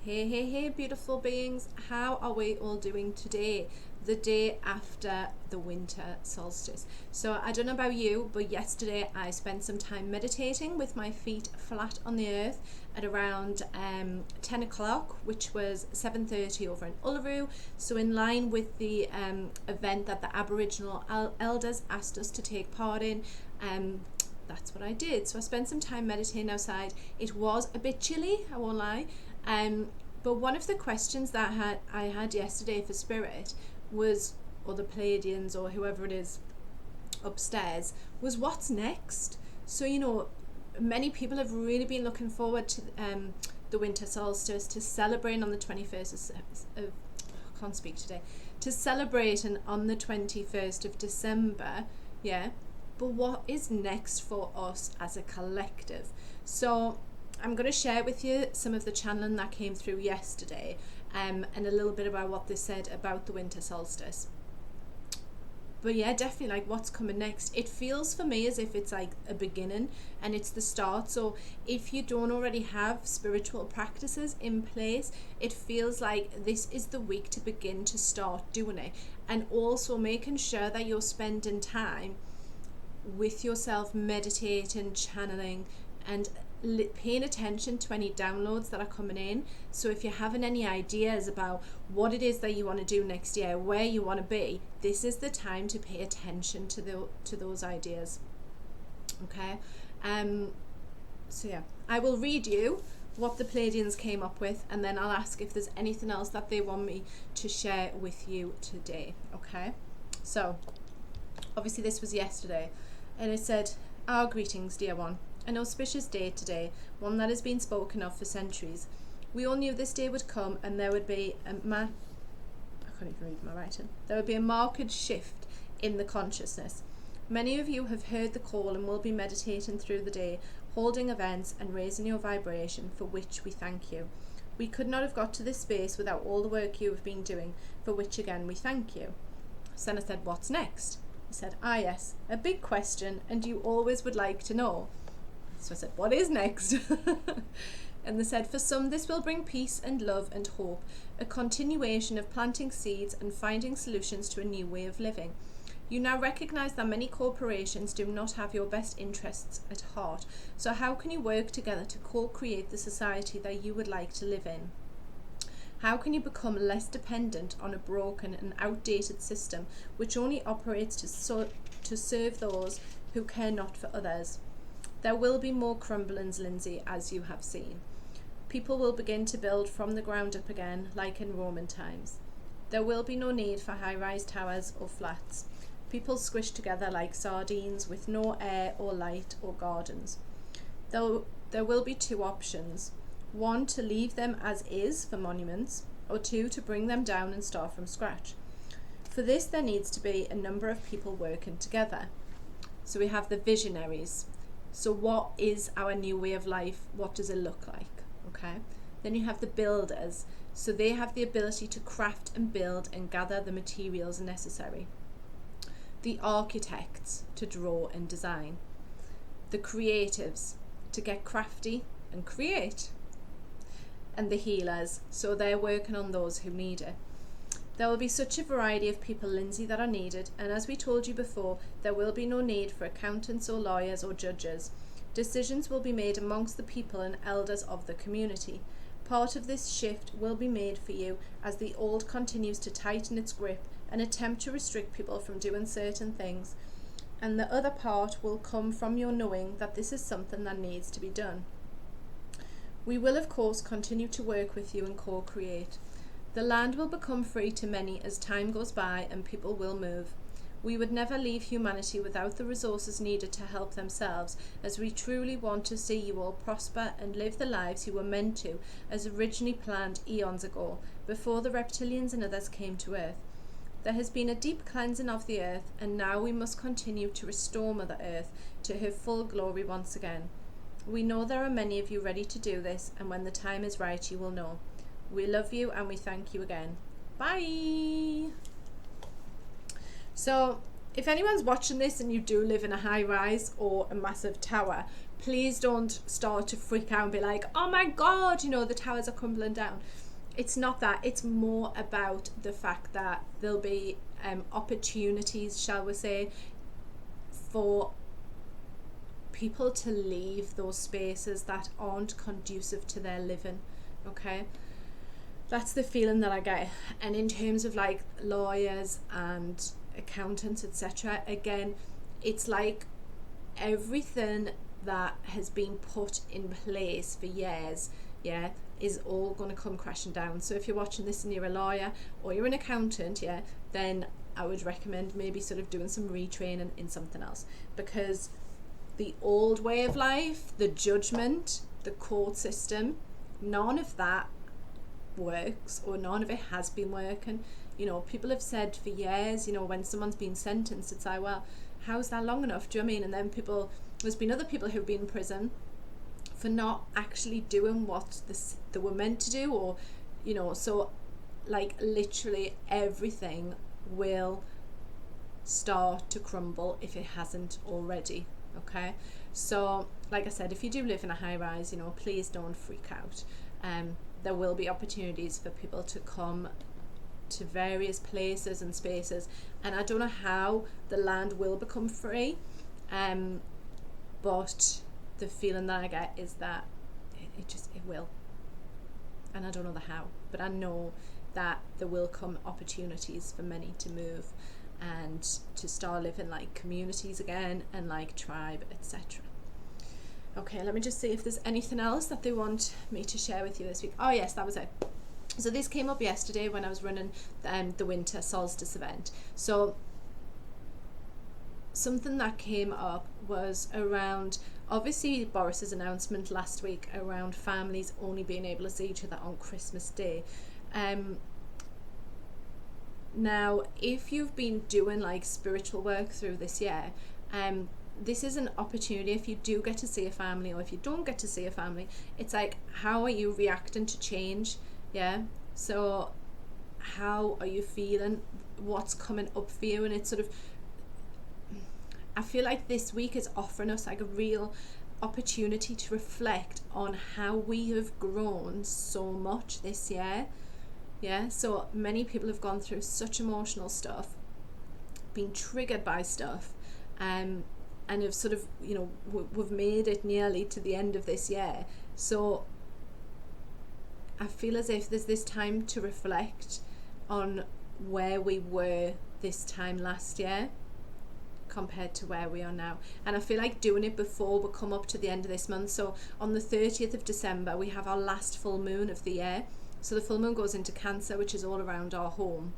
Hey, beautiful beings. How are we all doing today? The day after the winter solstice. So I don't know about you, but yesterday I spent some time meditating with my feet flat on the earth at around 10 o'clock, which was 7:30 over in Uluru. So in line with the event that the Aboriginal elders asked us to take part in, that's what I did. So I spent some time meditating outside. It was a bit chilly, I won't lie. But one of the questions that I had yesterday for Spirit was, or the Pleiadians or whoever it is upstairs, was what's next? So, you know, many people have really been looking forward to the winter solstice, to celebrating on the 21st of I can't speak today, to celebrating on the 21st of December, yeah. But what is next for us as a collective? So I'm going to share with you some of the channeling that came through yesterday, and a little bit about what they said about the winter solstice. But yeah, definitely, like, what's coming next? It feels for me as if it's like a beginning and it's the start. So if you don't already have spiritual practices in place, it feels like this is the week to begin to start doing it. And also making sure that you're spending time with yourself, meditating, channeling, and paying attention to any downloads that are coming in. So if you're having any ideas about what it is that you want to do next year, where you want to be, this is the time to pay attention to those ideas. Okay. So yeah, I will read you what the Pleiadians came up with, and then I'll ask if there's anything else that they want me to share with you today. Okay. So obviously this was yesterday, and it said, "Our greetings, dear one. An auspicious day today, one that has been spoken of for centuries. We all knew this day would come, and there would be I can't even read my writing. There would be a marked shift in the consciousness. Many of you have heard the call and will be meditating through the day, holding events and raising your vibration, for which we thank you. We could not have got to this space without all the work you have been doing, for which again we thank you." So then I said, "What's next?" He said, "Ah yes, a big question, and you always would like to know." So I said, "What is next?" And they said, "For some this will bring peace and love and hope, a continuation of planting seeds and finding solutions to a new way of living. You now recognize that many corporations do not have your best interests at heart, so how can you work together to co-create the society that you would like to live in? How can you become less dependent on a broken and outdated system which only operates to serve those who care not for others? There will be more crumblings, Lindsay, as you have seen. People will begin to build from the ground up again, like in Roman times. There will be no need for high-rise towers or flats. People squished together like sardines with no air or light or gardens. There will be two options. One, to leave them as is for monuments, or two, to bring them down and start from scratch. For this, there needs to be a number of people working together." So we have the visionaries. So what is our new way of life? What does it look like? Okay. Then you have the builders. So they have the ability to craft and build and gather the materials necessary. The architects, to draw and design. The creatives, to get crafty and create. And the healers. So they're working on those who need it. There will be such a variety of people, Lindsay, that are needed, and as we told you before, there will be no need for accountants or lawyers or judges. Decisions will be made amongst the people and elders of the community. Part of this shift will be made for you as the old continues to tighten its grip and attempt to restrict people from doing certain things, and the other part will come from your knowing that this is something that needs to be done. We will, of course, continue to work with you and co-create. The land will become free to many as time goes by and people will move. We would never leave humanity without the resources needed to help themselves, as we truly want to see you all prosper and live the lives you were meant to, as originally planned eons ago, before the reptilians and others came to Earth. There has been a deep cleansing of the Earth, and now we must continue to restore Mother Earth to her full glory once again. We know there are many of you ready to do this, and when the time is right you will know. We love you and we thank you again. Bye. So if anyone's watching this and you do live in a high rise or a massive tower, please don't start to freak out and be like, oh my God, you know, the towers are crumbling down. It's not that. It's more about the fact that there'll be opportunities, shall we say, for people to leave those spaces that aren't conducive to their living. Okay, that's the feeling that I get. And in terms of like lawyers and accountants, etc., again, it's like everything that has been put in place for years, is all going to come crashing down. So if you're watching this and you're a lawyer or you're an accountant, then I would recommend maybe sort of doing some retraining in something else, because the old way of life, the judgment, the court system, none of that works, or none of it has been working. You know, people have said for years, you know, when someone's been sentenced, it's like, well, how's that long enough? Do you know what I mean? And then there's been other people who've been in prison for not actually doing what they were meant to do, or, you know, so like literally everything will start to crumble if it hasn't already. Okay, so like I said, if you do live in a high rise, you know, please don't freak out. There will be opportunities for people to come to various places and spaces, and I don't know how the land will become free, but the feeling that I get is that it will, and I don't know the how, but I know that there will come opportunities for many to move and to start living like communities again and like tribe, etc. Okay, let me just see if there's anything else that they want me to share with you this week. Oh yes, that was it. So this came up yesterday when I was running the winter solstice event. So something that came up was around, obviously, Boris's announcement last week around families only being able to see each other on Christmas Day. Now, if you've been doing like spiritual work through this year, this is an opportunity. If you do get to see a family, or if you don't get to see a family, it's like, how are you reacting to change? So how are you feeling? What's coming up for you? And it's sort of, I feel like this week is offering us like a real opportunity to reflect on how we have grown so much this year. So many people have gone through such emotional stuff, been triggered by stuff, and have sort of, you know, we've made it nearly to the end of this year. So I feel as if there's this time to reflect on where we were this time last year compared to where we are now. And I feel like doing it before we come up to the end of this month. So on the 30th of December, we have our last full moon of the year. So the full moon goes into Cancer, which is all around our home.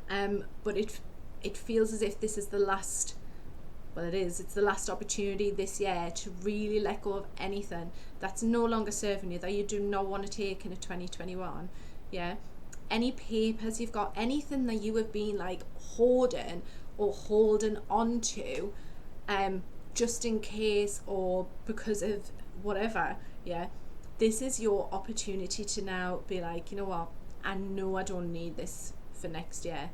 But it feels as if this is the last, well, it's the last opportunity this year to really let go of anything that's no longer serving you, that you do not want to take into 2021. Any papers you've got, anything that you have been like hoarding or holding on to, just in case or because of whatever, this is your opportunity to now be like, you know what, I know I don't need this for next year.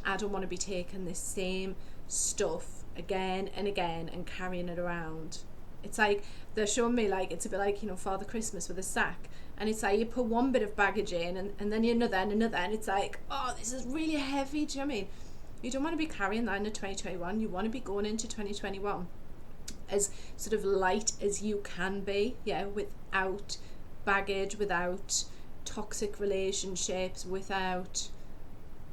I don't want to be taking this same stuff again and again and carrying it around. It's like they're showing me, like, it's a bit like, you know, Father Christmas with a sack, and it's like you put one bit of baggage in and then another and another, and it's like, oh, this is really heavy. Do you know what I mean? You don't want to be carrying that into 2021. You want to be going into 2021 as sort of light as you can be, without baggage, without toxic relationships, without,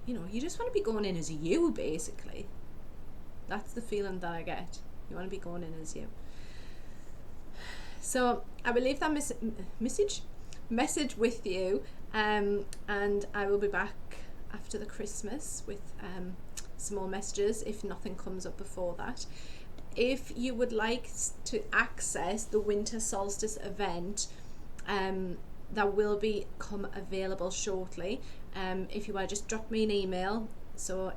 you know, you just want to be going in as you, basically. That's the feeling that I get. You want to be going in as you. So I will leave that message with you, and I will be back after the Christmas with some more messages if nothing comes up before that. If you would like to access the winter solstice event, that will become available shortly. If you want to just drop me an email, so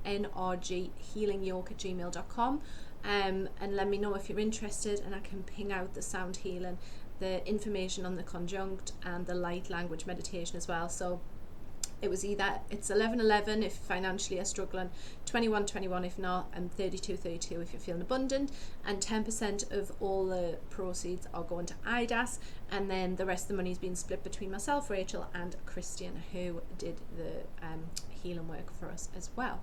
nrghealingyoke@gmail.com, and let me know if you're interested, and I can ping out the sound healing, the information on the conjunct and the light language meditation as well. So It was either it's 11/11 if financially you're struggling, 21/21 if not, and 32/32 if you're feeling abundant. And 10% of all the proceeds are going to IDAS, and then the rest of the money is being split between myself, Rachel, and Christian, who did the healing work for us as well.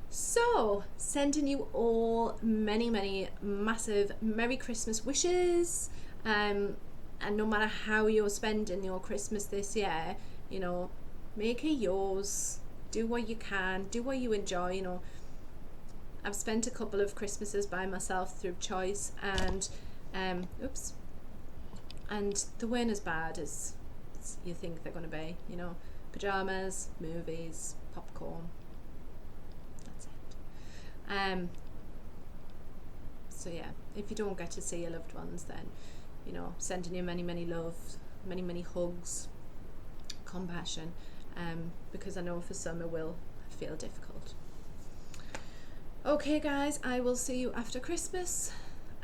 So, sending you all many, many massive Merry Christmas wishes. And no matter how you're spending your Christmas this year, you know, make it yours. Do what you can. Do what you enjoy. You know, I've spent a couple of Christmases by myself through choice, and and they weren't as bad as you think they're going to be. You know, pajamas, movies, popcorn. That's it. So yeah, if you don't get to see your loved ones, then, you know, sending you many, many love, many, many hugs, compassion, because I know for some it will feel difficult. Okay guys, I will see you after Christmas.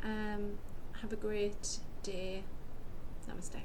Have a great day. Namaste.